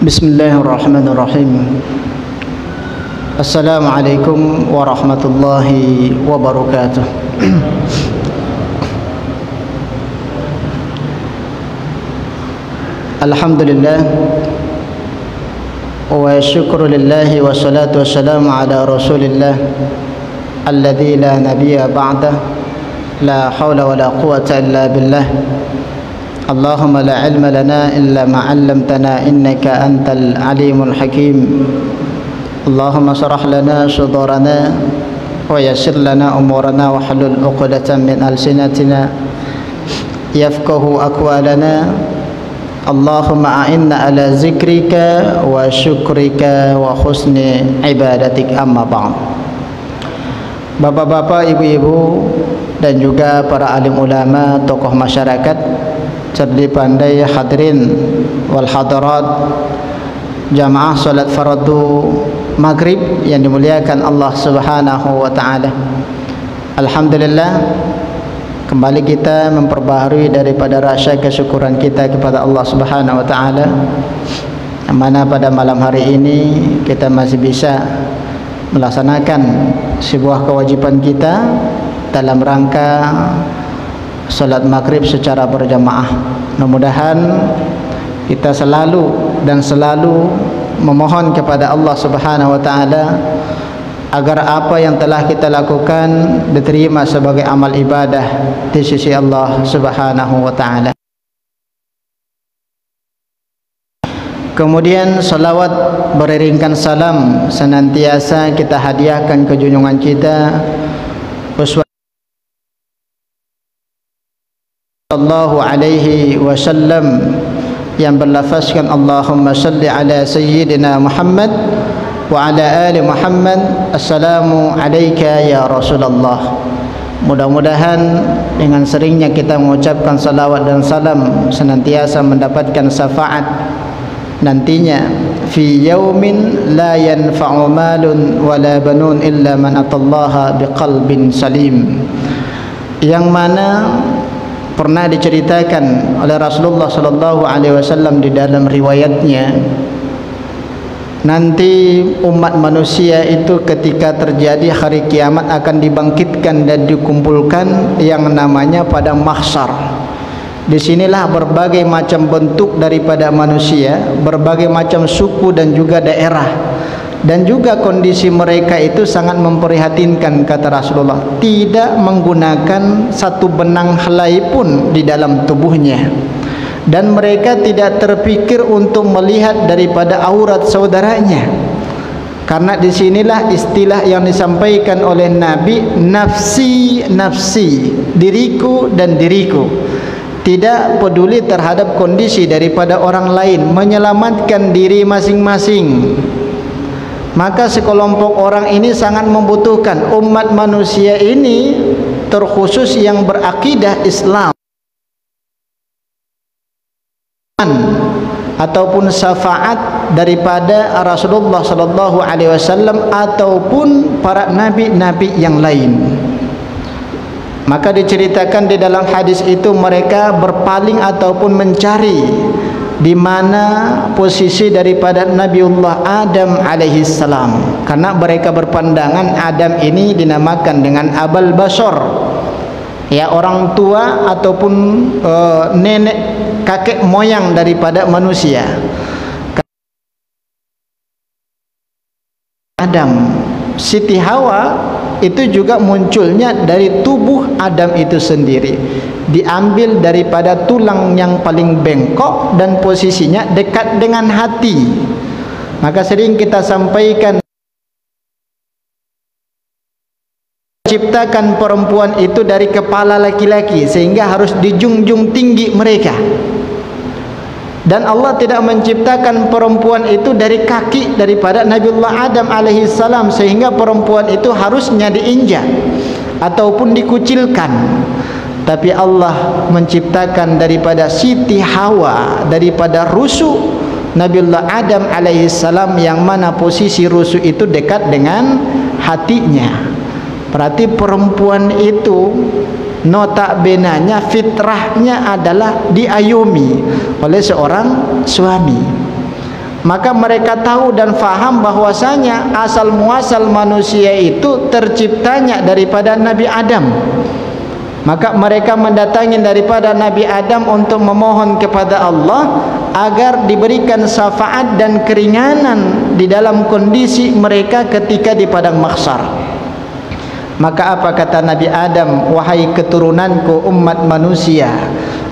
Bismillahirrahmanirrahim. Assalamualaikum warahmatullahi wabarakatuh. Alhamdulillah wa syukru lillahi wa salatu wassalamu ala rasulillah alladzi la nabiyya ba'dah, la hawla wa la quwwata illa billah. Allahumma la ilma lana illa ma 'allamtana innaka antal alimul hakim. Allahumma shrah lana sudurana wa yassir lana umurana wa halul 'uqdatam min alsinatina yafqahu aqwalana. Allahumma a'inna ala zikrika wa syukrika wa husni ibadatik, amma ba'd. Bapak-bapak, ibu-ibu dan juga para alim ulama, tokoh masyarakat, cerdik pandai hadirin wal hadirat, jamaah salat fardu maghrib yang dimuliakan Allah Subhanahu wa taala. Alhamdulillah, kembali kita memperbaharui daripada rasa kesyukuran kita kepada Allah Subhanahu wa taala, yang mana pada malam hari ini kita masih bisa melaksanakan sebuah kewajiban kita dalam rangka salat maghrib secara berjamaah. Mudah-mudahan kita selalu memohon kepada Allah Subhanahu wa taala agar apa yang telah kita lakukan diterima sebagai amal ibadah di sisi Allah Subhanahu wa taala. Kemudian salawat beriringkan salam senantiasa kita hadiahkan ke junjungan kita sallallahu alaihi wasallam yang berlafazkan Allahumma salli ala sayyidina Muhammad wa ala ali Muhammad. Assalamu alayka ya Rasulullah. Mudah-mudahan dengan seringnya kita mengucapkan salawat dan salam senantiasa mendapatkan syafaat nantinya fi yaumin la yanfa'u malun wala banun illa man atallaha biqalbin salim, yang mana pernah diceritakan oleh Rasulullah sallallahu alaihi wasallam di dalam riwayatnya, nanti umat manusia itu ketika terjadi hari kiamat akan dibangkitkan dan dikumpulkan yang namanya padang mahsyar. Disinilah berbagai macam bentuk daripada manusia, berbagai macam suku dan juga daerah, dan juga kondisi mereka itu sangat memprihatinkan, kata Rasulullah. Tidak menggunakan satu benang helai pun di dalam tubuhnya, dan mereka tidak terpikir untuk melihat daripada aurat saudaranya. Karena disinilah istilah yang disampaikan oleh Nabi, nafsi nafsi, diriku dan diriku. Tidak peduli terhadap kondisi daripada orang lain, menyelamatkan diri masing-masing. Maka sekelompok orang ini sangat membutuhkan umat manusia ini, terkhusus yang berakidah Islam, ataupun syafaat daripada Rasulullah sallallahu alaihi wasallam ataupun para nabi-nabi yang lain. Maka diceritakan di dalam hadis itu mereka berpaling ataupun mencari di mana posisi daripada Nabiullah Adam alaihi salam, karena mereka berpandangan Adam ini dinamakan dengan Abul Bashar, ya, orang tua ataupun nenek kakek moyang daripada manusia. Adam, Siti Hawa itu juga munculnya dari tubuh Adam itu sendiri, diambil daripada tulang yang paling bengkok dan posisinya dekat dengan hati. Maka sering kita sampaikan, ciptakan perempuan itu dari kepala laki-laki sehingga harus dijunjung tinggi mereka, dan Allah tidak menciptakan perempuan itu dari kaki daripada Nabiullah Adam alaihi salam sehingga perempuan itu harusnya diinjak ataupun dikucilkan. Tapi Allah menciptakan daripada Siti Hawa, daripada rusuk Nabiullah Adam alaihi salam, yang mana posisi rusuk itu dekat dengan hatinya. Berarti perempuan itu notabene-nya fitrahnya adalah diayomi oleh seorang suami. maka mereka tahu dan faham bahwasanya asal muasal manusia itu terciptanya daripada Nabi Adam. Maka mereka mendatangi daripada Nabi Adam untuk memohon kepada Allah agar diberikan syafaat dan keringanan di dalam kondisi mereka ketika di padang mahsyar. Maka apa kata Nabi Adam? Wahai keturunanku umat manusia,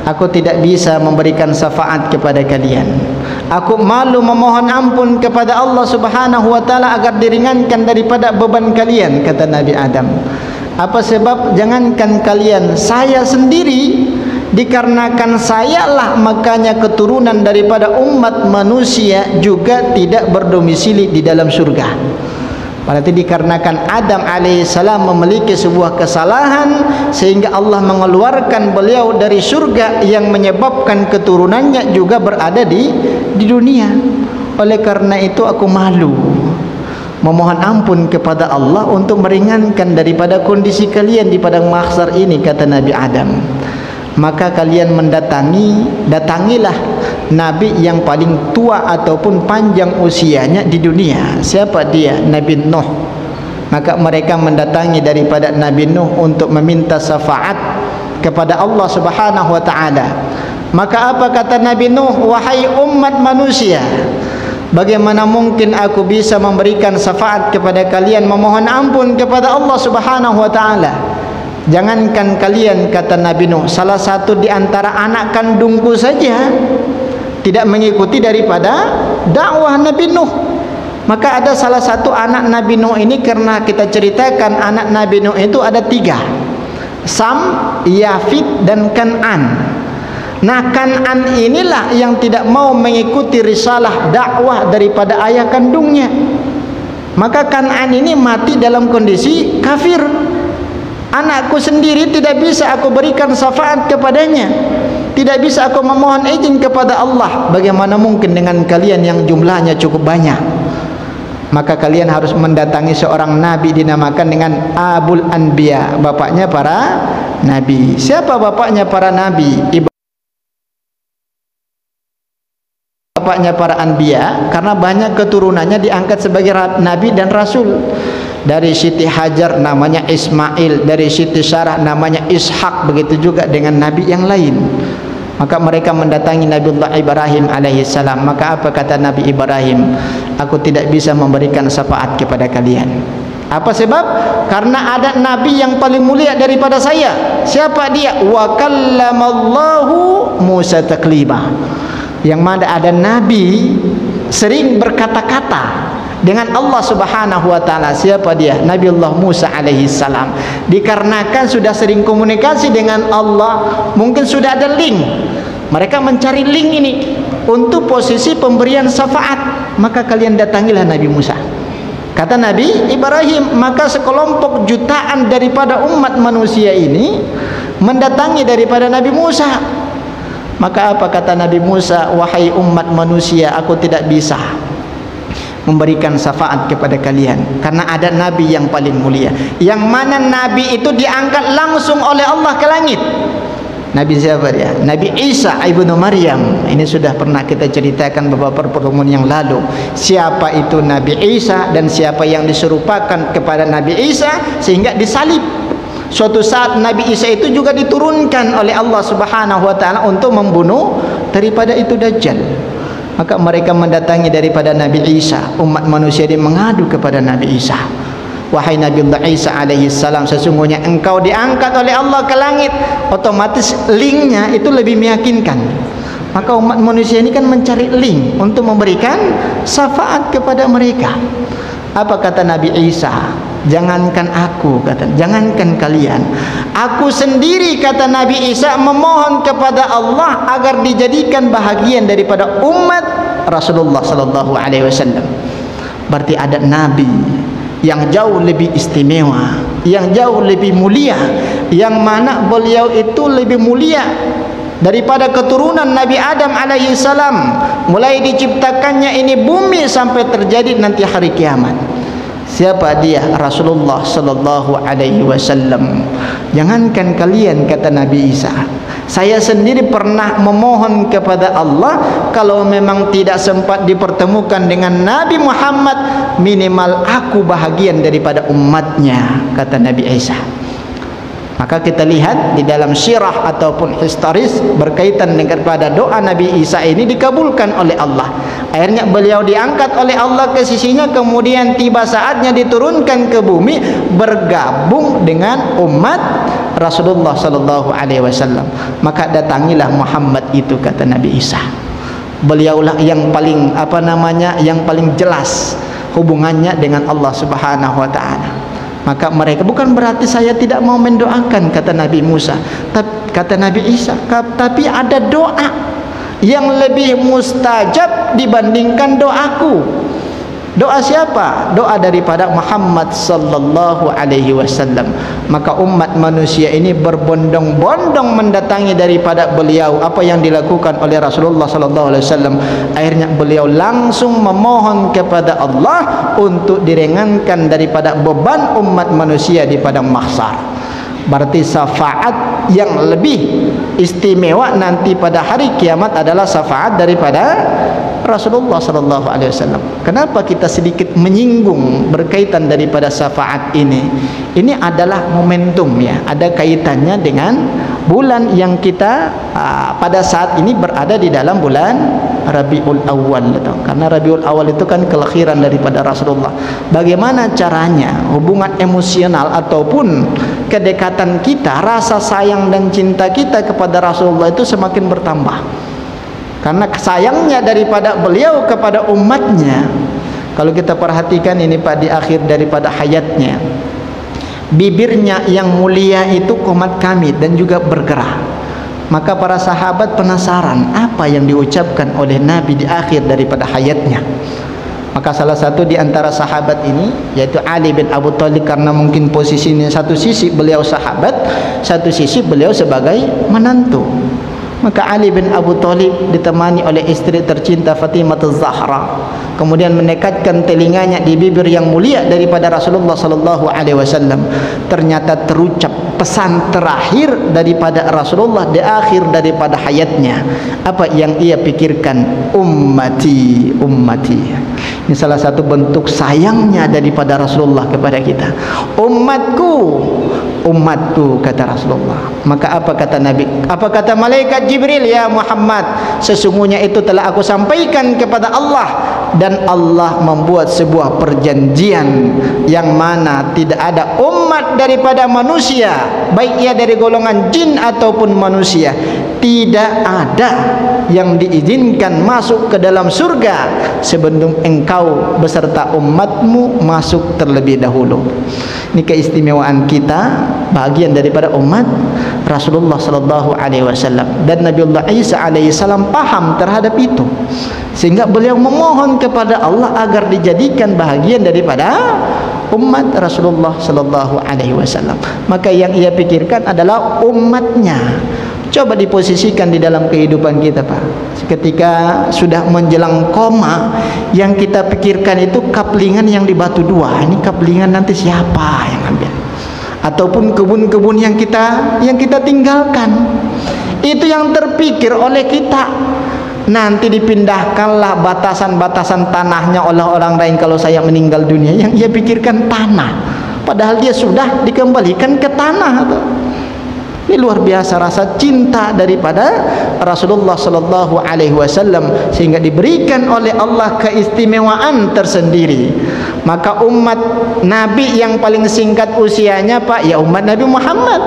aku tidak bisa memberikan syafaat kepada kalian. Aku malu memohon ampun kepada Allah Subhanahu wa taala agar diringankan daripada beban kalian, kata Nabi Adam. Apa sebab? Jangankan kalian, saya sendiri, dikarenakan sayalah makanya keturunan daripada umat manusia juga tidak berdomisili di dalam surga. Berarti dikarenakan Adam alaihissalam memiliki sebuah kesalahan sehingga Allah mengeluarkan beliau dari surga yang menyebabkan keturunannya juga berada di dunia. Oleh karena itu aku malu memohon ampun kepada Allah untuk meringankan daripada kondisi kalian di padang mahsyar ini, kata Nabi Adam. Maka kalian datangilah Nabi yang paling tua ataupun panjang usianya di dunia. Siapa dia? Nabi Nuh. Maka mereka mendatangi daripada Nabi Nuh untuk meminta syafaat kepada Allah Subhanahu wa taala. Maka apa kata Nabi Nuh? Wahai umat manusia, bagaimana mungkin aku bisa memberikan syafaat kepada kalian, memohon ampun kepada Allah Subhanahu wa taala? Jangankan kalian, kata Nabi Nuh, salah satu di antara anak kandungku saja tidak mengikuti daripada dakwah Nabi Nuh. Maka ada salah satu anak Nabi Nuh ini, karena kita ceritakan anak Nabi Nuh itu ada 3, Sam, Yafid dan Kan'an. Nah, Kan'an inilah yang tidak mau mengikuti risalah dakwah daripada ayah kandungnya. Maka Kan'an ini mati dalam kondisi kafir. Anakku sendiri tidak bisa aku berikan syafaat kepadanya, tidak bisa aku memohon izin kepada Allah. Bagaimana mungkin dengan kalian yang jumlahnya cukup banyak? Maka kalian harus mendatangi seorang nabi dinamakan dengan Abul Anbiya, bapaknya para nabi. Siapa bapaknya para nabi? Bapaknya para anbiya, karena banyak keturunannya diangkat sebagai nabi dan rasul. Dari Siti Hajar namanya Ismail, dari Siti Sarah namanya Ishak, begitu juga dengan nabi yang lain. Maka mereka mendatangi Nabiullah Ibrahim alaihissalam. Maka apa kata Nabi Ibrahim? Aku tidak bisa memberikan syafaat kepada kalian. Apa sebab? Karena ada nabi yang paling mulia daripada saya. Siapa dia? Wa kallamallahu Musa taklima. Yang mana ada nabi sering berkata-kata dengan Allah Subhanahu wa taala. Siapa dia? Nabiullah Musa alaihi salam. Dikarenakan sudah sering komunikasi dengan Allah, mungkin sudah ada link. Mereka mencari link ini untuk posisi pemberian syafaat. Maka kalian datangilah Nabi Musa. Kata Nabi Ibrahim, maka sekelompok jutaan daripada umat manusia ini mendatangi daripada Nabi Musa. Maka apa kata Nabi Musa? Wahai umat manusia, aku tidak bisa memberikan syafaat kepada kalian karena ada nabi yang paling mulia, yang mana nabi itu diangkat langsung oleh Allah ke langit. Nabi siapa dia? Nabi Isa ibnu Maryam. Ini sudah pernah kita ceritakan beberapa pertemuan yang lalu. Siapa itu Nabi Isa dan siapa yang diserupakan kepada Nabi Isa sehingga disalib. Suatu saat Nabi Isa itu juga diturunkan oleh Allah Subhanahu wa taala untuk membunuh daripada itu Dajjal. Maka mereka mendatangi daripada Nabi Isa. Umat manusia ini mengadu kepada Nabi Isa. Wahai Nabiullah Isa alaihi salam, sesungguhnya engkau diangkat oleh Allah ke langit. Otomatis linknya itu lebih meyakinkan. Maka umat manusia ini kan mencari link untuk memberikan syafaat kepada mereka. Apa kata Nabi Isa? Jangankan aku, kata, jangankan kalian, aku sendiri, kata Nabi Isa, memohon kepada Allah agar dijadikan bahagian daripada umat Rasulullah sallallahu alaihi wasallam. Berarti ada nabi yang jauh lebih istimewa, yang jauh lebih mulia, yang mana beliau itu lebih mulia daripada keturunan Nabi Adam alaihi salam, mulai diciptakannya ini bumi sampai terjadi nanti hari kiamat. Siapa dia? Rasulullah sallallahu alaihi wasallam. Jangankan kalian, kata Nabi Isa, saya sendiri pernah memohon kepada Allah kalau memang tidak sempat dipertemukan dengan Nabi Muhammad, minimal aku bahagian daripada umatnya, kata Nabi Isa. Maka kita lihat di dalam sirah ataupun historis berkaitan dengan pada doa Nabi Isa ini dikabulkan oleh Allah. Akhirnya beliau diangkat oleh Allah ke sisinya, kemudian tiba saatnya diturunkan ke bumi bergabung dengan umat Rasulullah sallallahu alaihi wasallam. Maka datangilah Muhammad itu, kata Nabi Isa. Beliaulah yang paling yang paling jelas hubungannya dengan Allah Subhanahu wa taala. Maka mereka, bukan berarti saya tidak mau mendoakan, kata Nabi Musa, kata Nabi Isa, tapi ada doa yang lebih mustajab dibandingkan doaku. Doa siapa? Doa daripada Muhammad sallallahu alaihi wasallam. Maka umat manusia ini berbondong-bondong mendatangi daripada beliau. Apa yang dilakukan oleh Rasulullah sallallahu alaihi wasallam? Akhirnya beliau langsung memohon kepada Allah untuk diringankan daripada beban umat manusia di padang mahsyar. Berarti syafaat yang lebih istimewa nanti pada hari kiamat adalah syafaat daripada Rasulullah sallallahu alaihi wasallam. Kenapa kita sedikit menyinggung berkaitan daripada syafaat ini? Ini adalah momentum ya, ada kaitannya dengan bulan yang kita pada saat ini berada di dalam bulan Rabiul Awal. Karena Rabiul Awal itu kan kelahiran daripada Rasulullah. Bagaimana caranya hubungan emosional ataupun kedekatan kita, rasa sayang dan cinta kita kepada Rasulullah itu semakin bertambah. Karena sayangnya daripada beliau kepada umatnya. Kalau kita perhatikan ini Pak, di akhir daripada hayatnya, bibirnya yang mulia itu qomat kami dan juga bergerah. Maka para sahabat penasaran apa yang diucapkan oleh Nabi di akhir daripada hayatnya. Maka salah satu di antara sahabat ini, yaitu Ali bin Abu Thalib, karena mungkin posisinya satu sisi beliau sahabat, satu sisi beliau sebagai menantu. Maka Ali bin Abu Thalib ditemani oleh istri tercinta Fatimah Az-Zahra, kemudian menekatkan telinganya di bibir yang mulia daripada Rasulullah sallallahu alaihi wasallam. Ternyata terucap pesan terakhir daripada Rasulullah di akhir daripada hayatnya. Apa yang ia pikirkan? Ummati, ummati. Ini salah satu bentuk sayangnya daripada Rasulullah kepada kita. Umatku, umatku, kata Rasulullah. Maka apa kata Nabi? Apa kata malaikat Jibril? Ya Muhammad, sesungguhnya itu telah aku sampaikan kepada Allah, dan Allah membuat sebuah perjanjian yang mana tidak ada umat daripada manusia, baik ia dari golongan jin ataupun manusia, tidak ada yang diizinkan masuk ke dalam surga sebelum engkau beserta umatmu masuk terlebih dahulu. Ini keistimewaan kita, bagian daripada umat Rasulullah sallallahu alaihi wasallam. Dan Nabiullah Isa alaihi salam paham terhadap itu, sehingga beliau memohon kepada Allah agar dijadikan bahagian daripada umat Rasulullah sallallahu alaihi wasallam. Maka yang ia pikirkan adalah umatnya. Coba diposisikan di dalam kehidupan kita Pak. Ketika sudah menjelang koma, yang kita pikirkan itu kaplingan yang di Batu Dua. Ini kaplingan nanti siapa yang ambil? Ataupun kebun-kebun yang kita tinggalkan. Itu yang terpikir oleh kita. Nanti dipindahkanlah batasan-batasan tanahnya oleh orang lain kalau saya meninggal dunia. Yang ia pikirkan tanah, padahal dia sudah dikembalikan ke tanah. Ini luar biasa rasa cinta daripada Rasulullah sallallahu alaihi wasallam, sehingga diberikan oleh Allah keistimewaan tersendiri. Maka umat Nabi yang paling singkat usianya Pak, ya umat Nabi Muhammad,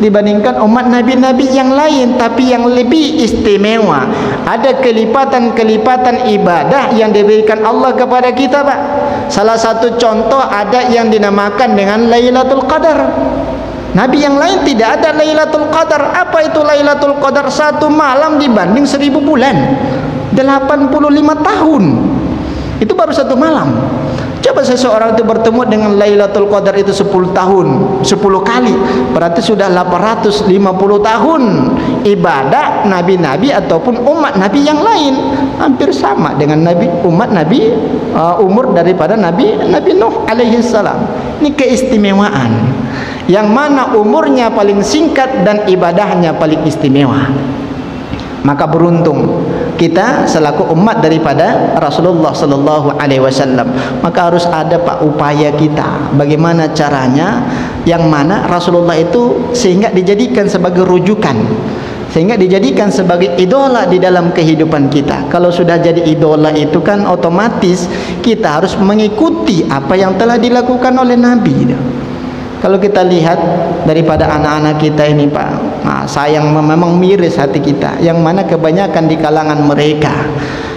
dibandingkan umat nabi-nabi yang lain, tapi yang lebih istimewa. Ada kelipatan-kelipatan ibadah yang diberikan Allah kepada kita Pak. Salah satu contoh ada yang dinamakan dengan Lailatul Qadar. Nabi yang lain tidak ada Lailatul Qadar. Apa itu Lailatul Qadar? Satu malam dibanding 1000 bulan, 85 tahun. Itu baru satu malam. Coba seseorang itu bertemu dengan Lailatul Qadar itu 10 tahun, 10 kali, berarti sudah 850 tahun ibadah nabi-nabi ataupun umat nabi yang lain. Hampir sama dengan umat nabi, umur daripada Nabi Nuh alaihi salam. Ini keistimewaan yang mana umurnya paling singkat dan ibadahnya paling istimewa. Maka beruntung kita selaku umat daripada Rasulullah sallallahu alaihi wasallam. Maka harus ada Pak upaya kita bagaimana caranya yang mana Rasulullah itu sehingga dijadikan sebagai rujukan, sehingga dijadikan sebagai idola di dalam kehidupan kita. Kalau sudah jadi idola itu kan otomatis kita harus mengikuti apa yang telah dilakukan oleh Nabi. Kalau kita lihat daripada anak-anak kita ini Pak, sayang memang miris hati kita, yang mana kebanyakan di kalangan mereka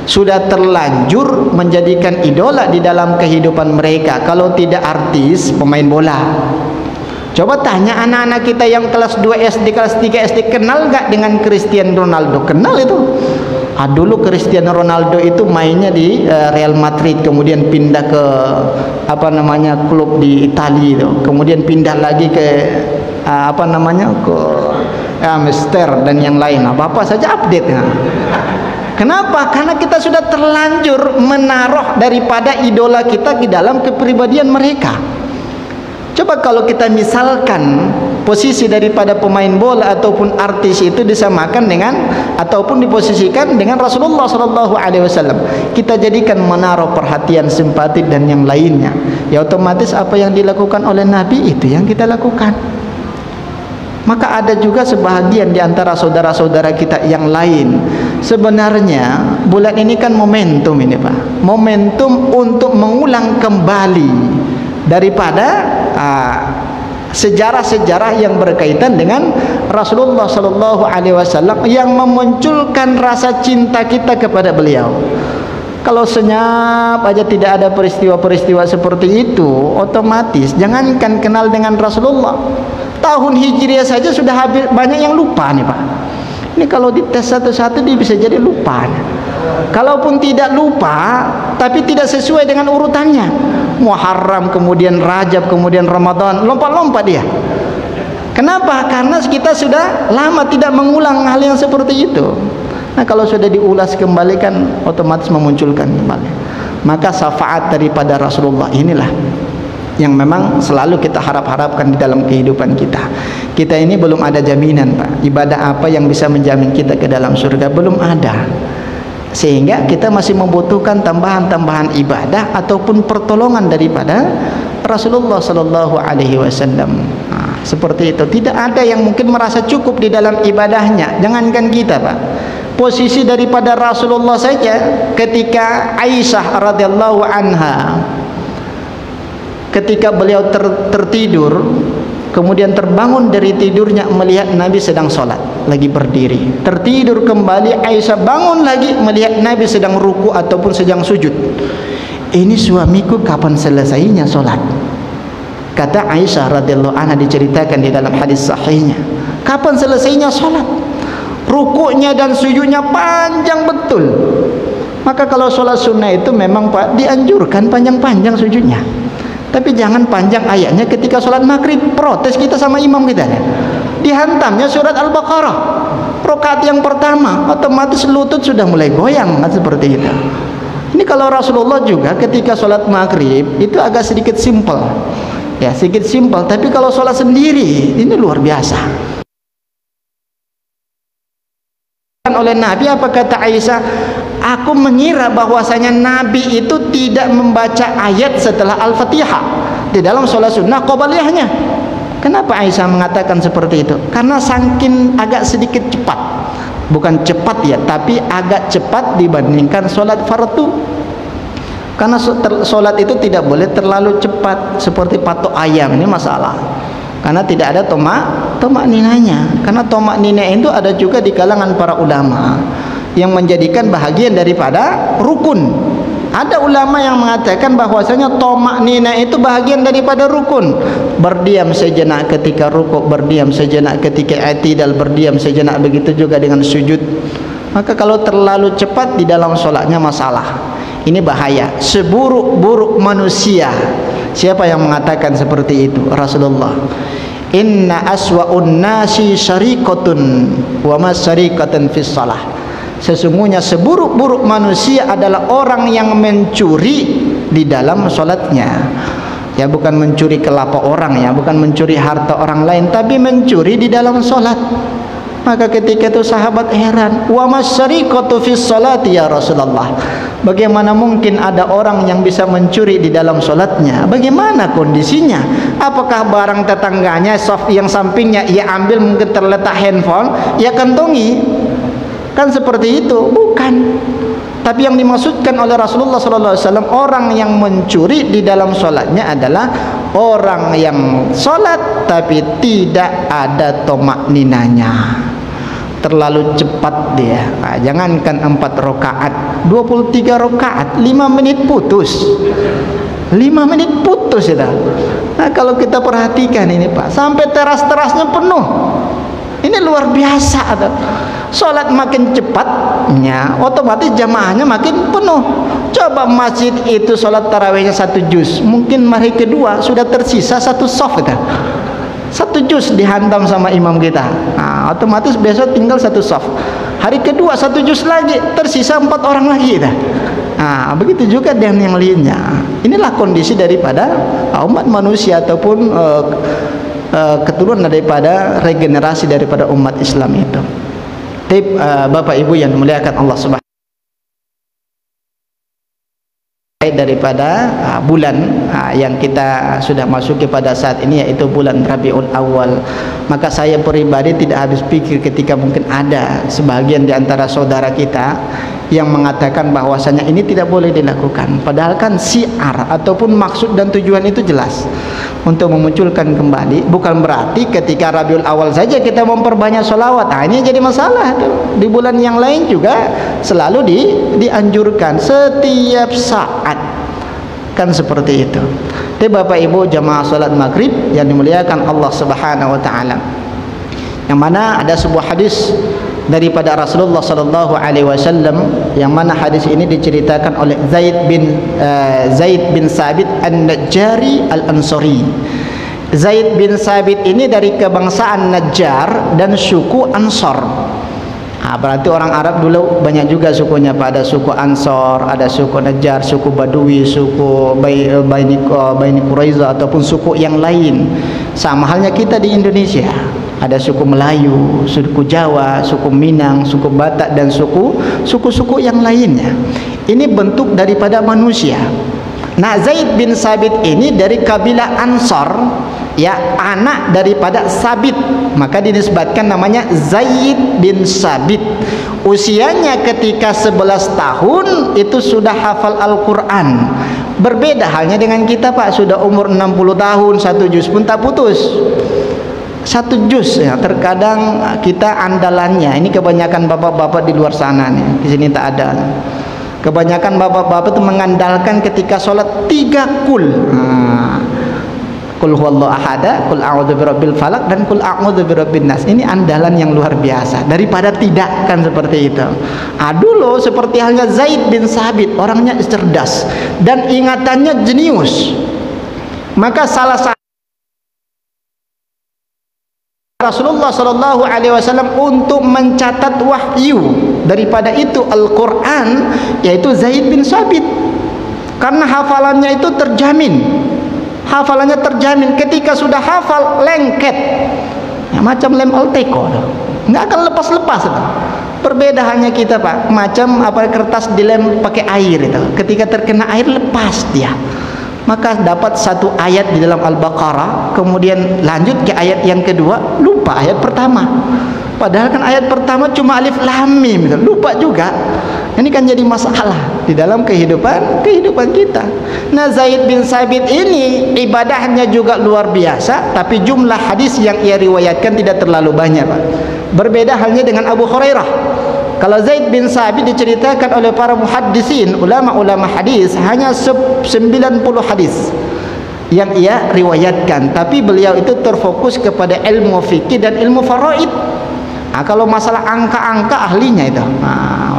sudah terlanjur menjadikan idola di dalam kehidupan mereka. Kalau tidak artis, pemain bola. Coba tanya anak-anak kita yang kelas 2 SD, kelas 3 SD, kenal gak dengan Cristiano Ronaldo? Kenal itu. Dulu Cristiano Ronaldo itu mainnya di Real Madrid, kemudian pindah ke klub di Italia itu, kemudian pindah lagi ke ke Amsterdam dan yang lain. Apa saja update ya. Kenapa? Karena kita sudah terlanjur menaruh daripada idola kita di dalam kepribadian mereka. Coba kalau kita misalkan posisi daripada pemain bola ataupun artis itu disamakan dengan ataupun diposisikan dengan Rasulullah sallallahu alaihi wasallam, kita jadikan menaruh perhatian, simpati dan yang lainnya, ya otomatis apa yang dilakukan oleh Nabi itu yang kita lakukan. Maka ada juga sebahagian di antara saudara-saudara kita yang lain, sebenarnya bulan ini kan momentum ini Pak, momentum untuk mengulang kembali daripada sejarah-sejarah yang berkaitan dengan Rasulullah sallallahu alaihi wasallam yang memunculkan rasa cinta kita kepada beliau. Kalau senyap aja tidak ada peristiwa-peristiwa seperti itu, otomatis jangankan kenal dengan Rasulullah, tahun Hijriah saja sudah habis, banyak yang lupa nih Pak. Ini kalau dites satu-satu dia bisa jadi lupa. Kalaupun tidak lupa, tapi tidak sesuai dengan urutannya, Muharram, kemudian Rajab, kemudian Ramadan, lompat-lompat dia. Kenapa? Karena kita sudah lama tidak mengulang hal yang seperti itu. Nah kalau sudah diulas kembali kan otomatis memunculkan kembali. Maka syafaat daripada Rasulullah inilah yang memang selalu kita harap-harapkan di dalam kehidupan kita. Kita ini belum ada jaminan Pak, ibadah apa yang bisa menjamin kita ke dalam surga, belum ada. Sehingga kita masih membutuhkan tambahan-tambahan ibadah ataupun pertolongan daripada Rasulullah sallallahu alaihi wasallam. Seperti itu. Tidak ada yang mungkin merasa cukup di dalam ibadahnya. Jangankan kita Pak, posisi daripada Rasulullah saja ketika Aisyah radhiyallahu anha, ketika beliau tertidur, kemudian terbangun dari tidurnya melihat Nabi sedang sholat, lagi berdiri, tertidur kembali, Aisyah bangun lagi melihat Nabi sedang ruku ataupun sedang sujud. Ini suamiku kapan selesainya sholat? Kata Aisyah radhiyallahu anha, diceritakan di dalam hadis sahihnya, kapan selesainya sholat? Rukuknya dan sujudnya panjang betul. Maka kalau sholat sunnah itu memang Pak dianjurkan panjang-panjang sujudnya, tapi jangan panjang ayatnya. Ketika sholat maghrib protes kita sama imam kita ya, dihantamnya surat Al-Baqarah rakaat yang pertama, otomatis lutut sudah mulai goyang kan, seperti itu. Ini kalau Rasulullah juga ketika sholat maghrib itu agak sedikit simpel ya, sedikit simpel. Tapi kalau sholat sendiri ini luar biasa. Oleh Nabi, apa kata Aisyah? Aku mengira bahwasanya Nabi itu tidak membaca ayat setelah Al-Fatihah di dalam sholat sunnah qobliyahnya. Kenapa Aisyah mengatakan seperti itu? Karena saking agak sedikit cepat, bukan cepat ya, tapi agak cepat dibandingkan sholat fardu. Karena sholat itu tidak boleh terlalu cepat seperti patok ayam, ini masalah. Karena tidak ada tomak ninanya. Karena tomak nina itu ada juga di kalangan para ulama yang menjadikan bahagian daripada rukun. Ada ulama yang mengatakan bahwasanya tomak nina itu bahagian daripada rukun. Berdiam sejenak ketika rukuk, berdiam sejenak ketika i'tidal, berdiam sejenak, begitu juga dengan sujud. Maka kalau terlalu cepat di dalam sholatnya masalah. Ini bahaya. Seburuk-buruk manusia, siapa yang mengatakan seperti itu? Rasulullah. Inna aswa'un nasi syariqatun wa ma syariqatan fis shalah. Sesungguhnya seburuk-buruk manusia adalah orang yang mencuri di dalam sholatnya. Ya, bukan mencuri kelapa orang ya, bukan mencuri harta orang lain, tapi mencuri di dalam sholat. Maka ketika itu sahabat heran, wa masyariqatu fis salati ya Rasulullah. Bagaimana mungkin ada orang yang bisa mencuri di dalam solatnya? Bagaimana kondisinya? Apakah barang tetangganya, soft yang sampingnya ia ambil, mungkin terletak handphone, ia kantongi? Kan seperti itu? Bukan. Tapi yang dimaksudkan oleh Rasulullah SAW, orang yang mencuri di dalam solatnya adalah orang yang solat tapi tidak ada tomak ninanya, terlalu cepat dia. Jangankan 4 rakaat, 23 rakaat, 5 menit putus. 5 menit putus ya. Nah, kalau kita perhatikan ini Pak, sampai teras-terasnya penuh. Ini luar biasa tuh. Salat makin cepatnya, otomatis jamaahnya makin penuh. Coba masjid itu salat tarawihnya 1 juz, mungkin hari kedua sudah tersisa 1 shaf kita. 1 juz dihantam sama imam kita. Nah, otomatis besok tinggal 1 shaf. Hari kedua 1 juz lagi, tersisa 4 orang lagi kita. Nah, begitu juga dengan yang lainnya. Inilah kondisi daripada umat manusia ataupun keturunan daripada regenerasi daripada umat Islam itu. Bapak Ibu yang dimuliakan Allah Subhanahu daripada bulan yang kita sudah masuki pada saat ini, yaitu bulan Rabiul Awal. Maka saya pribadi tidak habis pikir ketika mungkin ada sebagian di antara saudara kita yang mengatakan bahwasanya ini tidak boleh dilakukan, padahal kan syiar ataupun maksud dan tujuan itu jelas untuk memunculkan kembali. Bukan berarti ketika Rabiul Awal saja kita memperbanyak sholawat. Nah, ini jadi masalah tuh. Di bulan yang lain juga selalu dianjurkan setiap saat, kan seperti itu. Jadi Bapak Ibu jamaah salat maghrib yang dimuliakan Allah Subhanahu wa taala, yang mana ada sebuah hadis daripada Rasulullah sallallahu alaihi wasallam, yang mana hadis ini diceritakan oleh Zaid bin Sabit An-Najjari Al-Ansari. Zaid bin Sabit ini dari kebangsaan Najjar dan suku Ansor. Berarti orang Arab dulu banyak juga sukunya, pada suku Ansor, ada suku Najjar, suku Badui, suku Bani Quraiza ataupun suku yang lain. Sama halnya kita di Indonesia, ada suku Melayu, suku Jawa, suku Minang, suku Batak, dan suku-suku yang lainnya. Ini bentuk daripada manusia. Nah, Zaid bin Sabit ini dari kabilah Ansor, ya, anak daripada Sabit, maka dinisbatkan namanya Zaid bin Sabit. Usianya ketika 11 tahun itu sudah hafal Al-Quran. Berbeda halnya dengan kita Pak, sudah umur 60 tahun 1 juz pun tak putus. 1 juz ya, terkadang kita andalannya. Ini kebanyakan bapak-bapak di luar sana nih, di sini tak ada. Kebanyakan bapak-bapak itu mengandalkan ketika sholat 3 kul. Kul huwallahu ahada, kul a'udzu birabbil falaq, dan kul a'udzu birabbin nas. Ini andalan yang luar biasa daripada tidak, kan seperti itu. Dulu seperti halnya Zaid bin Sabit, orangnya cerdas dan ingatannya jenius. Maka salah satu Rasulullah sallallahu alaihi wasallam untuk mencatat wahyu daripada itu Al-Qur'an, yaitu Zaid bin Sabit, karena hafalannya itu terjamin. Hafalannya terjamin, ketika sudah hafal lengket ya, macam lem Alteco, nggak akan lepas-lepas. Berbeda hanya kita Pak, macam kertas dilem pakai air itu, ketika terkena air lepas dia. Maka dapat 1 ayat di dalam Al-Baqarah, kemudian lanjut ke ayat yang kedua, lupa ayat pertama. Padahal kan ayat pertama cuma alif lam mim, lupa juga. Ini kan jadi masalah di dalam kehidupan kita. Nah, Zaid bin Sabit ini ibadahnya juga luar biasa, tapi jumlah hadis yang ia riwayatkan tidak terlalu banyak Pak. Berbeda halnya dengan Abu Hurairah. Kalau Zaid bin Sabit diceritakan oleh para muhaddisin, ulama-ulama hadis, hanya 90 hadis yang ia riwayatkan, tapi beliau itu terfokus kepada ilmu fikih dan ilmu faraid. Kalau masalah angka-angka ahlinya itu,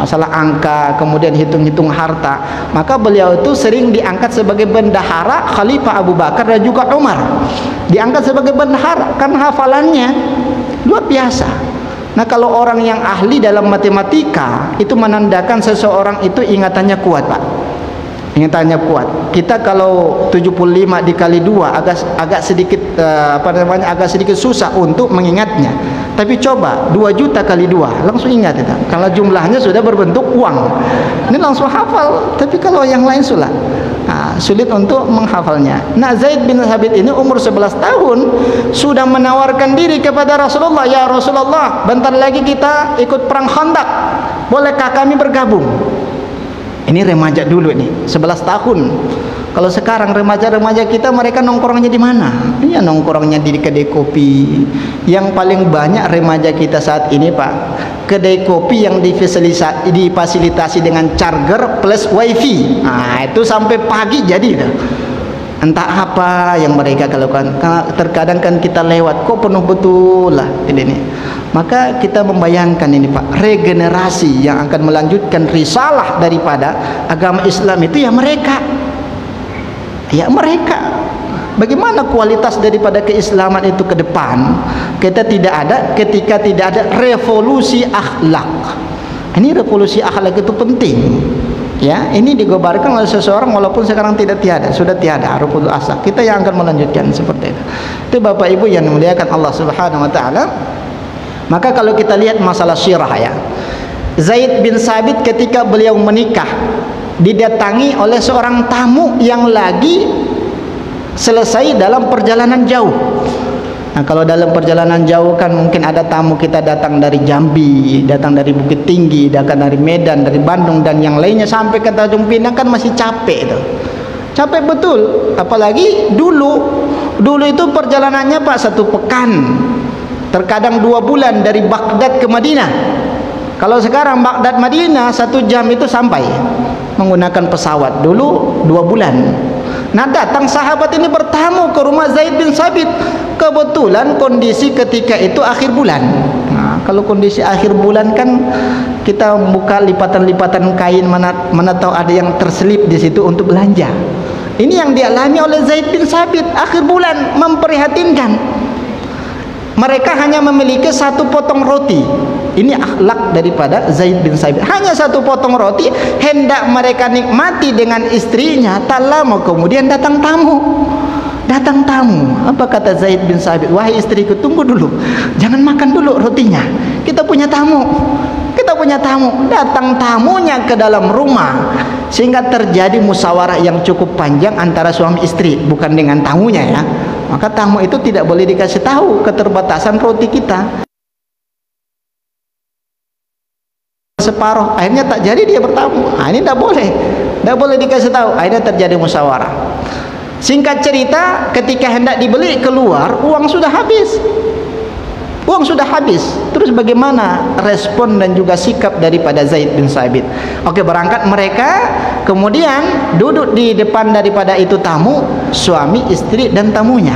masalah angka, kemudian hitung-hitung harta, maka beliau itu sering diangkat sebagai bendahara Khalifah Abu Bakar dan juga Umar. Diangkat sebagai bendahara karena hafalannya luar biasa. Nah, kalau orang yang ahli dalam matematika itu menandakan seseorang itu ingatannya kuat Pak. Ingatannya kuat. Kita kalau 75 dikali 2 agak sedikit agak sedikit susah untuk mengingatnya. Tapi coba 2 juta kali 2, langsung ingat itu. Kalau jumlahnya sudah berbentuk uang, ini langsung hafal. Tapi kalau yang lain sulit untuk menghafalnya. Nah, Zaid bin Thabit ini umur 11 tahun sudah menawarkan diri kepada Rasulullah, "Ya Rasulullah, bentar lagi kita ikut perang Khandaq. Bolehkah kami bergabung?" Ini remaja dulu nih, 11 tahun. Kalau sekarang remaja-remaja kita, mereka nongkrongnya di mana? Ya nongkrongnya di kedai kopi. Yang paling banyak remaja kita saat ini, Pak, kedai kopi yang difasilitasi dengan charger plus wifi. Nah, itu sampai pagi jadi dah. Entah apa yang mereka lakukan. Terkadang kan kita lewat, kok penuh betul lah ini. Maka kita membayangkan ini, Pak, regenerasi yang akan melanjutkan risalah daripada agama Islam itu ya mereka. Ya mereka. Bagaimana kualitas daripada keislaman itu ke depan? Kita tidak ada ketika tidak ada revolusi akhlak. Ini revolusi akhlak itu penting. Ya, ini digobarkan oleh seseorang walaupun sekarang sudah tiada revolusi akhlak. Kita yang akan melanjutkan seperti itu. Itu Bapak Ibu yang dimuliakan Allah Subhanahu wa taala. Maka kalau kita lihat masalah syirah ya. Zaid bin Thabit ketika beliau menikah didatangi oleh seorang tamu yang lagi selesai dalam perjalanan jauh. Nah, kalau dalam perjalanan jauh kan mungkin ada tamu kita datang dari Jambi, datang dari Bukit Tinggi, datang dari Medan, dari Bandung dan yang lainnya sampai ke Tanjung Pinang, kan masih capek itu. Capek betul. Apalagi dulu itu perjalanannya, Pak, 1 pekan. Terkadang 2 bulan dari Baghdad ke Madinah. Kalau sekarang Baghdad Madinah 1 jam itu sampai menggunakan pesawat. Dulu 2 bulan. Nah, datang sahabat ini bertamu ke rumah Zaid bin Thabit. Kebetulan kondisi ketika itu akhir bulan. Nah, kalau kondisi akhir bulan kan kita buka lipatan-lipatan kain, mana tahu ada yang terselip di situ untuk belanja. Ini yang dialami oleh Zaid bin Thabit akhir bulan, memprihatinkan. Mereka hanya memiliki 1 potong roti. Ini akhlak daripada Zaid bin Thabit. Hanya 1 potong roti, hendak mereka nikmati dengan istrinya. Tak lama kemudian datang tamu. Apa kata Zaid bin Thabit? "Wahai istriku, tunggu dulu. Jangan makan dulu rotinya. Kita punya tamu. Datang tamunya ke dalam rumah. Sehingga terjadi musyawarah yang cukup panjang antara suami istri, bukan dengan tamunya ya. Maka tamu itu tidak boleh dikasih tahu keterbatasan roti kita. Separuh, akhirnya tak jadi dia bertamu. Nah, ini tidak boleh dikasih tahu. Akhirnya terjadi musyawarah. Singkat cerita, ketika hendak dibeli keluar, uang sudah habis. Terus bagaimana respon dan juga sikap daripada Zaid bin Thabit? Oke, berangkat mereka, kemudian duduk di depan daripada itu tamu, suami, istri dan tamunya.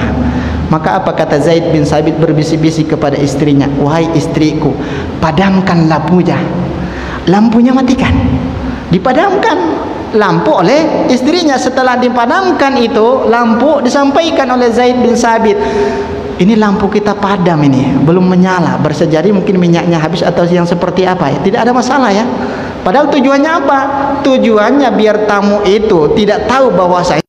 Maka apa kata Zaid bin Thabit berbisik-bisik kepada istrinya? "Wahai istriku, padamkan lampunya." Lampunya matikan. Dipadamkan lampu oleh istrinya. Setelah dipadamkan itu lampu, disampaikan oleh Zaid bin Thabit, "Ini lampu kita padam ini, belum menyala. Bersejari mungkin minyaknya habis atau yang seperti apa ya. Tidak ada masalah ya." Padahal tujuannya apa? Tujuannya biar tamu itu tidak tahu bahwa saya.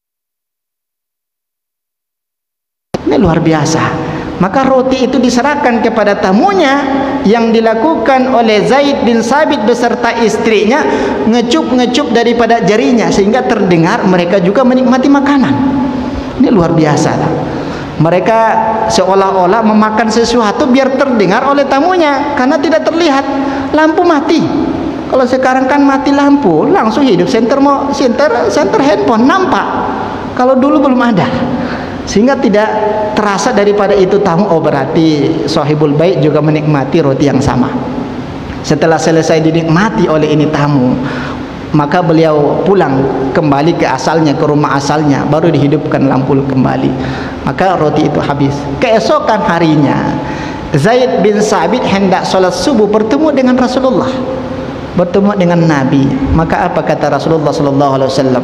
Ini luar biasa. Maka roti itu diserahkan kepada tamunya, yang dilakukan oleh Zaid bin Thabit beserta istrinya, ngecup daripada jarinya sehingga terdengar mereka juga menikmati makanan. Ini luar biasa. Mereka seolah-olah memakan sesuatu biar terdengar oleh tamunya, karena tidak terlihat, lampu mati. Kalau sekarang kan mati lampu, langsung hidup center handphone nampak. Kalau dulu belum ada, sehingga tidak terasa daripada itu tamu. Oh, berarti sahibul bait juga menikmati roti yang sama. Setelah selesai dinikmati oleh ini tamu, maka beliau pulang kembali ke asalnya, ke rumah asalnya, baru dihidupkan lampu kembali. Maka roti itu habis. Keesokan harinya Zaid bin Thabit hendak sholat subuh bertemu dengan Rasulullah, bertemu dengan Nabi. Maka apa kata Rasulullah SAW?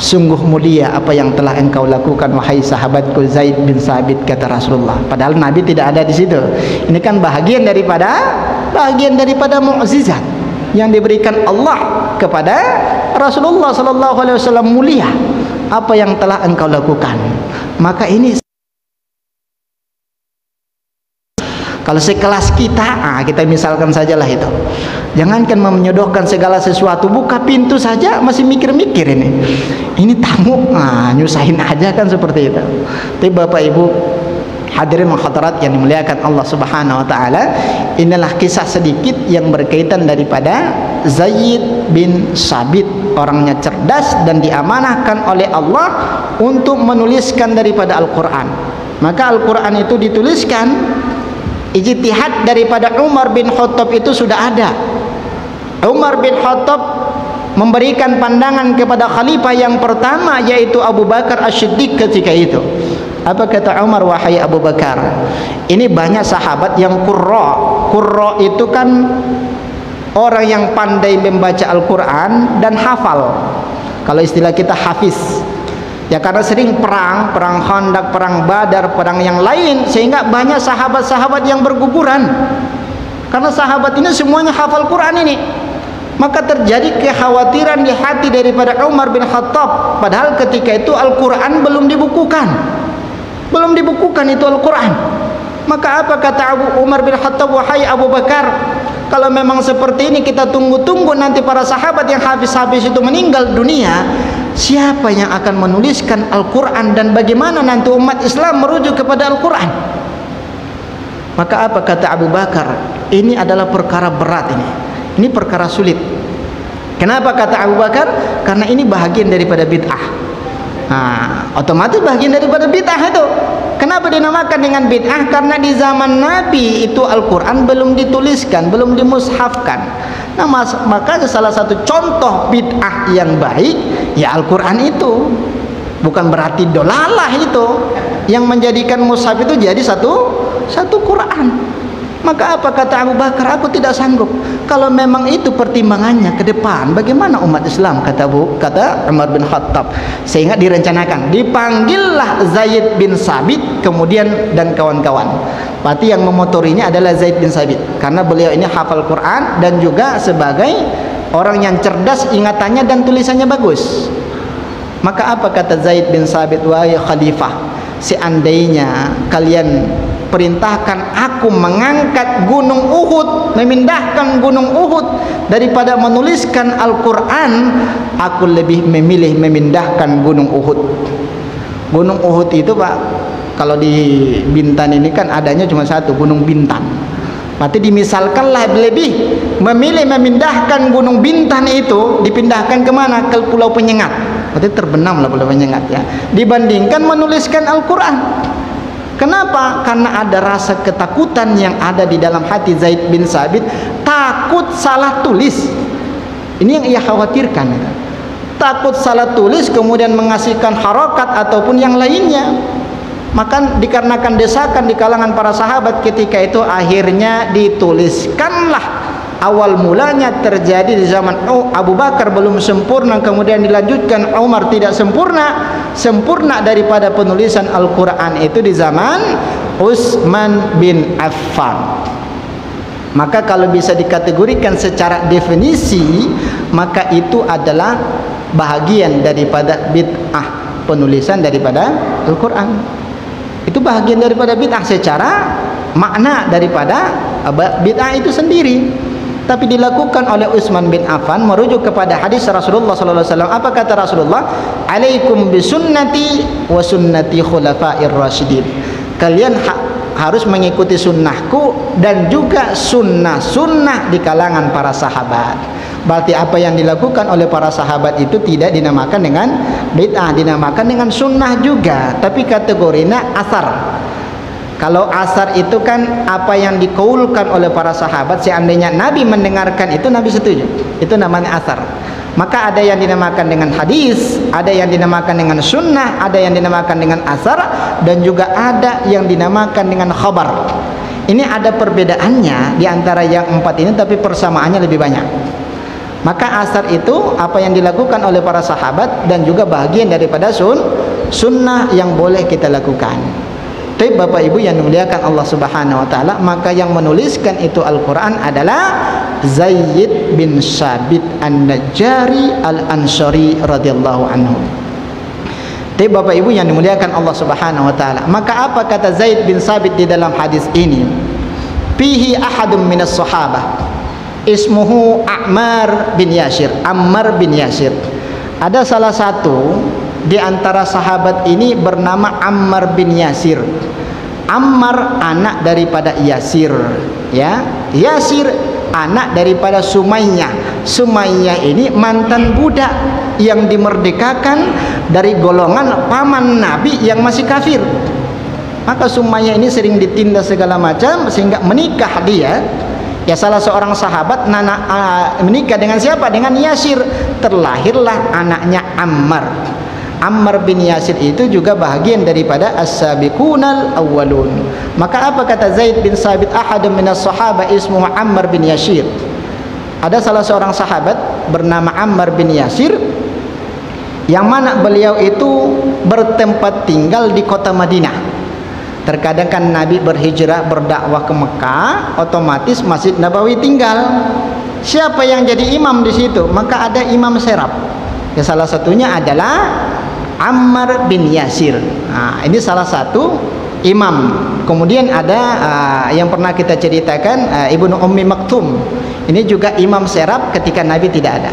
"Sungguh mulia apa yang telah engkau lakukan, wahai sahabatku Zaid bin Thabit," kata Rasulullah. Padahal Nabi tidak ada di situ. Ini kan bahagian daripada mukjizat yang diberikan Allah kepada Rasulullah SAW. Mulia apa yang telah engkau lakukan. Maka ini Kalau sekelas kita, kita misalkan sajalah itu. Jangankan menyodohkan segala sesuatu, buka pintu saja masih mikir-mikir ini. Ini tamu, nyusahin aja kan seperti itu. Tapi Bapak Ibu hadirin hadirat yang dimuliakan Allah Subhanahu wa taala, inilah kisah sedikit yang berkaitan daripada Zaid bin Sabit, orangnya cerdas dan diamanahkan oleh Allah untuk menuliskan daripada Al-Qur'an. Maka Al-Qur'an itu dituliskan, ijtihad daripada Umar bin Khattab itu sudah ada. Umar bin Khattab memberikan pandangan kepada khalifah yang pertama, yaitu Abu Bakar As-Siddiq ketika itu. Apa kata Umar? Wahai Abu Bakar, ini banyak sahabat yang qurra itu kan orang yang pandai membaca Al-Quran dan hafal. Kalau istilah kita hafiz, ya karena sering perang Khandaq, perang Badar, perang yang lain, sehingga banyak sahabat-sahabat yang berguguran karena sahabat ini semuanya hafal Quran ini. Maka terjadi kekhawatiran di hati daripada Umar bin Khattab, padahal ketika itu Al-Quran belum dibukukan itu Al-Quran. Maka apa kata Umar bin Khattab? Wahai Abu Bakar, kalau memang seperti ini kita tunggu-tunggu nanti para sahabat yang habis-habis itu meninggal dunia, siapa yang akan menuliskan Al-Quran dan bagaimana nanti umat Islam merujuk kepada Al-Quran? Maka apa kata Abu Bakar? Ini adalah perkara berat ini perkara sulit. Kenapa kata Abu Bakar? Karena ini bahagian daripada bid'ah. Otomatis bahagian daripada bid'ah itu. Kenapa dinamakan dengan bid'ah? Karena di zaman Nabi itu Al-Quran belum dituliskan, belum dimushafkan. Nah, maka salah satu contoh bid'ah yang baik ya Al-Quran itu. Bukan berarti dolalah itu yang menjadikan mushaf itu jadi satu Quran. Maka apa kata Abu Bakar? Aku tidak sanggup. Kalau memang itu pertimbangannya ke depan, bagaimana umat Islam? Kata Umar bin Khattab. Sehingga direncanakan, dipanggillah Zaid bin Sabit kemudian dan kawan-kawan. Berarti yang memotorinya adalah Zaid bin Sabit, karena beliau ini hafal Quran dan juga sebagai orang yang cerdas, ingatannya dan tulisannya bagus. Maka apa kata Zaid bin Sabit? Wahai khalifah, seandainya kalian perintahkan aku mengangkat gunung Uhud, memindahkan gunung Uhud daripada menuliskan Al-Quran, aku lebih memilih memindahkan gunung Uhud. Gunung Uhud itu Pak, kalau di Bintan ini kan adanya cuma satu, Gunung Bintan. Berarti dimisalkanlah lebih memilih memindahkan gunung Bintan itu, dipindahkan kemana? Ke Pulau Penyengat. Berarti terbenamlah Pulau Penyengat ya, dibandingkan menuliskan Al-Quran. Kenapa? Karena ada rasa ketakutan yang ada di dalam hati Zaid bin Sabit, takut salah tulis. Ini yang ia khawatirkan. Takut salah tulis kemudian mengasihkan harokat ataupun yang lainnya. Maka dikarenakan desakan di kalangan para sahabat ketika itu, akhirnya dituliskanlah. Awal mulanya terjadi di zaman Abu Bakar belum sempurna, kemudian dilanjutkan Umar tidak sempurna daripada penulisan Al-Quran itu di zaman Utsman bin Affan. Maka kalau bisa dikategorikan secara definisi, maka itu adalah bahagian daripada bid'ah, penulisan daripada Al-Quran. Itu bahagian daripada bid'ah secara makna daripada bid'ah itu sendiri. Tapi dilakukan oleh Utsman bin Affan merujuk kepada hadis Rasulullah sallallahu alaihi wasallam. Apa kata Rasulullah? Alaikum bisunnati wa sunnati khulafa'ir rasyidin. Kalian harus mengikuti sunnahku dan juga sunnah-sunnah di kalangan para sahabat. Berarti apa yang dilakukan oleh para sahabat itu tidak dinamakan dengan bid'ah, dinamakan dengan sunnah juga, tapi kategorinya asar. Kalau asar itu kan apa yang dikaulkan oleh para sahabat, seandainya Nabi mendengarkan itu Nabi setuju, itu namanya asar. Maka ada yang dinamakan dengan hadis, ada yang dinamakan dengan sunnah, ada yang dinamakan dengan asar, dan juga ada yang dinamakan dengan khabar. Ini ada perbedaannya di antara yang empat ini, tapi persamaannya lebih banyak. Maka asar itu apa yang dilakukan oleh para sahabat dan juga bahagian daripada sunnah yang boleh kita lakukan. Tapi Bapak Ibu yang dimuliakan Allah Subhanahu wa taala, maka yang menuliskan itu Al-Qur'an adalah Zaid bin Sabit An-Najjari Al-Ansari radhiyallahu anhu. Tapi Bapak Ibu yang dimuliakan Allah Subhanahu wa taala, maka apa kata Zaid bin Sabit di dalam hadis ini? fihi ahadun minas sahabah ismuhu Ammar bin Yasir. Ammar bin Yasir, ada salah satu di antara sahabat ini bernama Ammar bin Yasir. Ammar anak daripada Yasir, ya. Yasir anak daripada Sumayyah. Sumayyah ini mantan budak yang dimerdekakan dari golongan paman Nabi yang masih kafir. Maka Sumayyah ini sering ditindas segala macam sehingga menikah dia. Ya, salah seorang sahabat menikah dengan siapa? Dengan Yasir. Terlahirlah anaknya Ammar. Ammar bin Yasir itu juga bahagian daripada as-sabiqunal awwalun. Maka apa kata Zaid bin Sabit, ahadun minas sahabah ismuhu Ammar bin Yasir. Ada salah seorang sahabat bernama Ammar bin Yasir, yang mana beliau itu bertempat tinggal di kota Madinah. Terkadang kan Nabi berhijrah berdakwah ke Mekah, otomatis Masjid Nabawi tinggal. Siapa yang jadi imam di situ? Maka ada imam serap. Ya, salah satunya adalah Ammar bin Yasir. Nah, ini salah satu imam. Kemudian ada yang pernah kita ceritakan, Ibnu Ummi Maktum. Ini juga imam serap ketika Nabi tidak ada.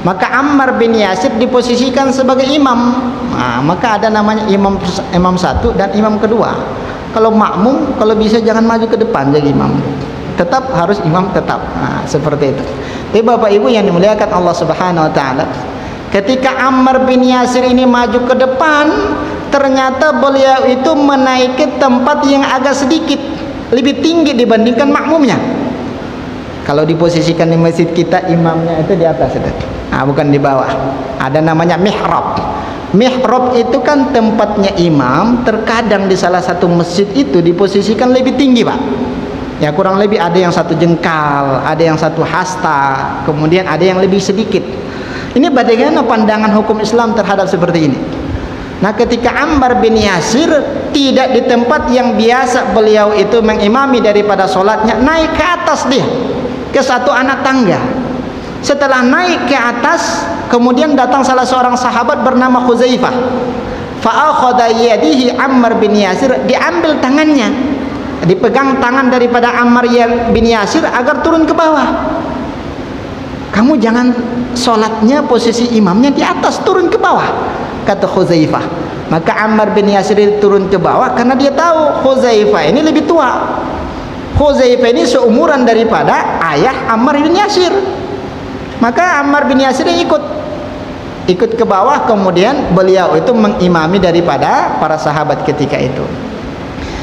Maka Ammar bin Yasir diposisikan sebagai imam. Nah, maka ada namanya imam satu dan imam kedua. Kalau makmum, kalau bisa jangan maju ke depan jadi imam. Tetap harus imam tetap. Nah, seperti itu. Tapi Bapak Ibu yang dimuliakan Allah Subhanahu wa taala, ketika Ammar bin Yasir ini maju ke depan, ternyata beliau itu menaiki tempat yang agak sedikit lebih tinggi dibandingkan makmumnya. Kalau diposisikan di masjid kita, imamnya itu di atas itu. Nah, bukan di bawah. Ada namanya mihrab. Mihrab itu kan tempatnya imam. Terkadang di salah satu masjid itu diposisikan lebih tinggi, Pak. Ya, kurang lebih ada yang 1 jengkal, ada yang 1 hasta, kemudian ada yang lebih sedikit. Ini bagaimana pandangan hukum Islam terhadap seperti ini? Nah, ketika Ammar bin Yasir tidak di tempat yang biasa beliau itu mengimami daripada sholatnya, naik ke atas dia, ke satu anak tangga. Setelah naik ke atas, kemudian datang salah seorang sahabat bernama Khuzaifah. Fa'akhadha yadihi Ammar bin Yasir, diambil tangannya, dipegang tangan daripada Ammar bin Yasir agar turun ke bawah. Kamu jangan sholatnya posisi imamnya di atas, turun ke bawah, kata Khuzaifah. Maka Ammar bin Yasir turun ke bawah karena dia tahu Khuzaifah ini lebih tua. Khuzaifah ini seumuran daripada ayah Ammar bin Yasir. Maka Ammar bin Yasir ikut ke bawah, kemudian beliau itu mengimami daripada para sahabat ketika itu.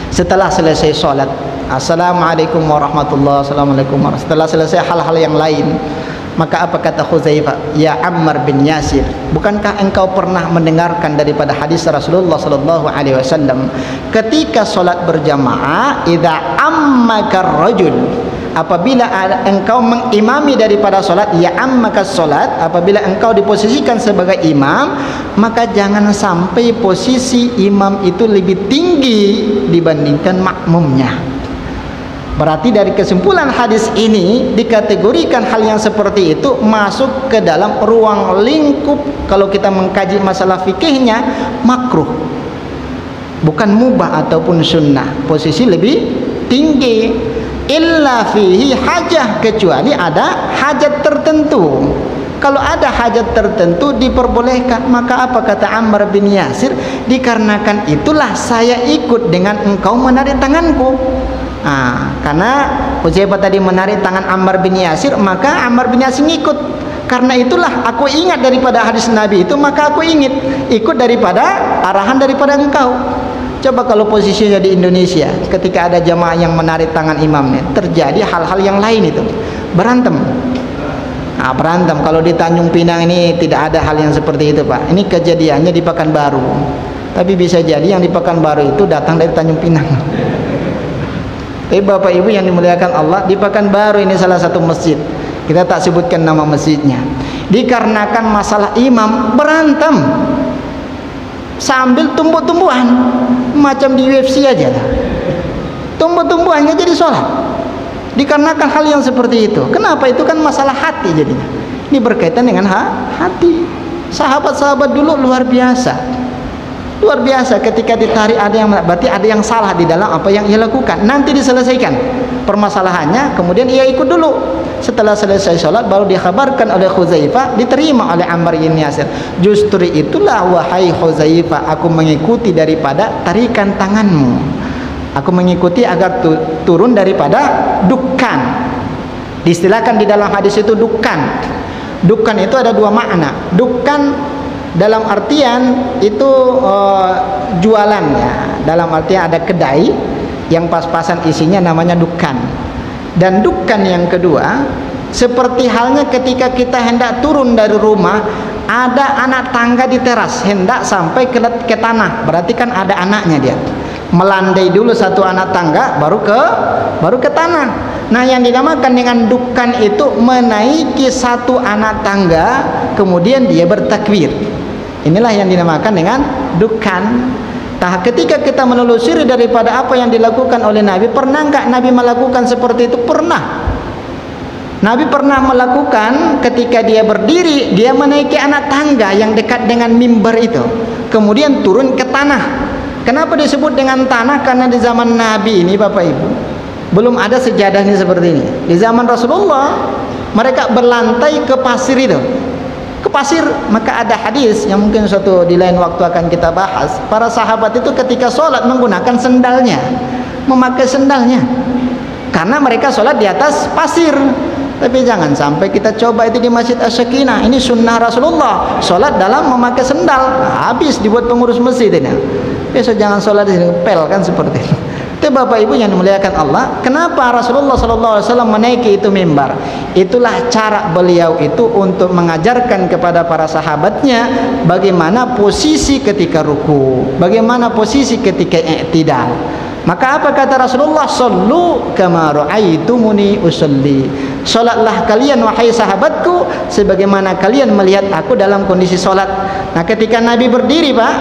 Setelah selesai sholat, assalamualaikum warahmatullahi wabarakatuh. Setelah selesai hal-hal yang lain, maka apa kata Khuzaifah? Ya Ammar bin Yasir, bukankah engkau pernah mendengarkan daripada hadis Rasulullah sallallahu alaihi wasallam ketika salat berjamaah, idza ammaka rajul, apabila engkau mengimami daripada salat, ya ammaka salat, apabila engkau diposisikan sebagai imam, maka jangan sampai posisi imam itu lebih tinggi dibandingkan makmumnya. Berarti dari kesimpulan hadis ini dikategorikan hal yang seperti itu masuk ke dalam ruang lingkup, kalau kita mengkaji masalah fikihnya, makruh, bukan mubah ataupun sunnah. Posisi lebih tinggi, illa fihi hajah, kecuali ada hajat tertentu. Kalau ada hajat tertentu diperbolehkan. Maka apa kata Ammar bin Yasir? Dikarenakan itulah saya ikut dengan engkau menarik tanganku. Karena Huzaifah tadi menarik tangan Ammar bin Yasir, maka Ammar bin Yasir ngikut. Karena itulah aku ingat daripada hadis Nabi itu, maka aku ikut daripada arahan daripada engkau. Coba kalau posisinya di Indonesia, ketika ada jamaah yang menarik tangan imamnya, terjadi hal-hal yang lain itu, berantem. Berantem. Kalau di Tanjung Pinang ini tidak ada hal yang seperti itu, Pak. Ini kejadiannya di Pekanbaru. Tapi bisa jadi yang di Pekanbaru itu datang dari Tanjung Pinang. Tapi Bapak Ibu yang dimuliakan Allah, di Pekanbaru ini salah satu masjid, kita tak sebutkan nama masjidnya, dikarenakan masalah imam berantem sambil tumbuh-tumbuhan, macam di UFC aja lah, tumbuh-tumbuhannya jadi sholat, dikarenakan hal yang seperti itu. Kenapa? Itu kan masalah hati jadinya. Ini berkaitan dengan hati. Sahabat-sahabat dulu luar biasa. Luar biasa, ketika ditarik ada yang, berarti ada yang salah di dalam apa yang ia lakukan. Nanti diselesaikan permasalahannya, kemudian ia ikut dulu. Setelah selesai sholat baru dikhabarkan oleh Khuzaifah, diterima oleh Ammar bin Yasir. Justru itulah wahai Khuzaifah, aku mengikuti daripada tarikan tanganmu. Aku mengikuti agar turun daripada dukkan. Diistilahkan di dalam hadis itu dukkan. Dukkan itu ada dua makna. Dukkan dalam artian itu jualan ya, dalam artian ada kedai yang pas-pasan isinya namanya dukkan. Dan dukkan yang kedua seperti halnya ketika kita hendak turun dari rumah, ada anak tangga di teras hendak sampai ke tanah, berarti kan ada anaknya, dia melandai dulu satu anak tangga baru ke tanah. Nah, yang dinamakan dengan dukkan itu menaiki satu anak tangga kemudian dia bertakbir. Inilah yang dinamakan dengan dukkan. Nah, ketika kita menelusuri daripada apa yang dilakukan oleh Nabi, pernah enggak Nabi melakukan seperti itu? Pernah. Nabi pernah melakukan ketika dia berdiri, dia menaiki anak tangga yang dekat dengan mimbar itu, kemudian turun ke tanah. Kenapa disebut dengan tanah? Karena di zaman Nabi ini, Bapak Ibu, belum ada sejadahnya seperti ini. Di zaman Rasulullah, mereka berlantai ke pasir itu, ke pasir. Maka ada hadis yang mungkin suatu di lain waktu akan kita bahas. Para sahabat itu ketika sholat menggunakan sendalnya, memakai sendalnya, karena mereka sholat di atas pasir. Tapi jangan sampai kita coba itu di Masjid Asy-Syakinah. Ini sunnah Rasulullah, sholat dalam memakai sendal. Nah, habis dibuat pengurus masjid ini. Besok jangan sholat di sini, pel kan seperti itu. Itu Bapak Ibu yang dimuliakan Allah. Kenapa Rasulullah SAW menaiki itu mimbar? Itulah cara beliau itu untuk mengajarkan kepada para sahabatnya bagaimana posisi ketika ruku, bagaimana posisi ketika i'tidal. Maka apa kata Rasulullah? Sallu kama ra'aitumuni usolli. Salatlah kalian wahai sahabatku sebagaimana kalian melihat aku dalam kondisi salat. Nah, ketika Nabi berdiri, Pak,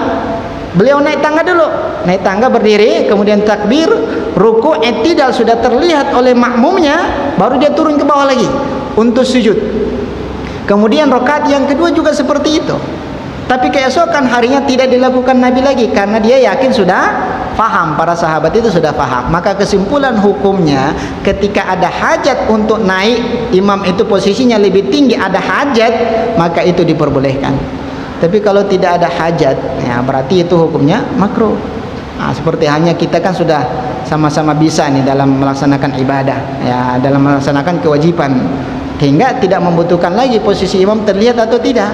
beliau naik tangga dulu, naik tangga berdiri, kemudian takbir, ruku, i'tidal sudah terlihat oleh makmumnya, baru dia turun ke bawah lagi untuk sujud. Kemudian rakaat yang kedua juga seperti itu. Tapi keesokan harinya tidak dilakukan Nabi lagi karena dia yakin sudah faham, para sahabat itu sudah faham. Maka kesimpulan hukumnya, ketika ada hajat untuk naik, imam itu posisinya lebih tinggi, ada hajat, maka itu diperbolehkan. Tapi kalau tidak ada hajat, ya berarti itu hukumnya makruh. Nah, seperti halnya kita kan sudah sama-sama bisa nih dalam melaksanakan ibadah, ya dalam melaksanakan kewajiban, sehingga tidak membutuhkan lagi posisi imam terlihat atau tidak.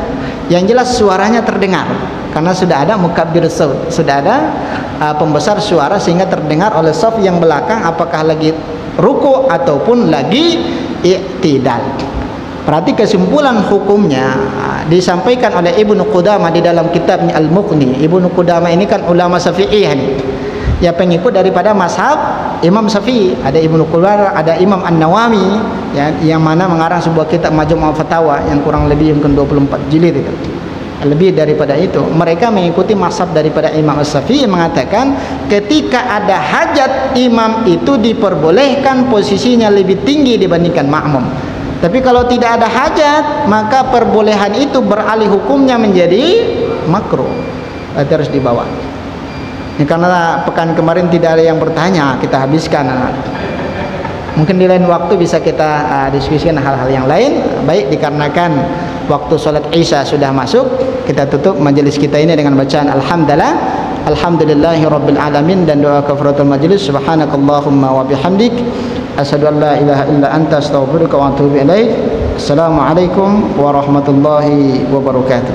Yang jelas suaranya terdengar karena sudah ada mukabbir saut, sudah ada pembesar suara sehingga terdengar oleh saf yang belakang apakah lagi ruku ataupun lagi i'tidal. Berarti kesimpulan hukumnya disampaikan oleh Ibnu Qudamah di dalam kitabnya Al-Mughni. Ibnu Qudamah ini kan ulama Syafi'iyah nih, ya pengikut daripada mazhab Imam Syafi'i. Ada Ibnu Qudamah, ada Imam An-Nawawi, ya, yang mana mengarang sebuah kitab Majmu' Fatawa yang kurang lebih mungkin 24 jilid itu. Lebih daripada itu, mereka mengikuti mazhab daripada Imam Syafi'i, mengatakan ketika ada hajat, imam itu diperbolehkan posisinya lebih tinggi dibandingkan makmum. Tapi kalau tidak ada hajat, maka perbolehan itu beralih hukumnya menjadi makruh. Berarti harus dibawa. Ini karena pekan kemarin tidak ada yang bertanya, kita habiskan. Mungkin di lain waktu bisa kita diskusikan hal-hal yang lain. Baik, dikarenakan waktu sholat Isya sudah masuk, kita tutup majelis kita ini dengan bacaan Alhamdulillah, Alhamdulillahi Rabbil Alamin, dan doa kafaratul majelis. Subhanakallahumma wa bihamdik, asyhadu an la ilaha illa anta, astaghfiruka wa atubu ilaik. Assalamualaikum warahmatullahi wabarakatuh.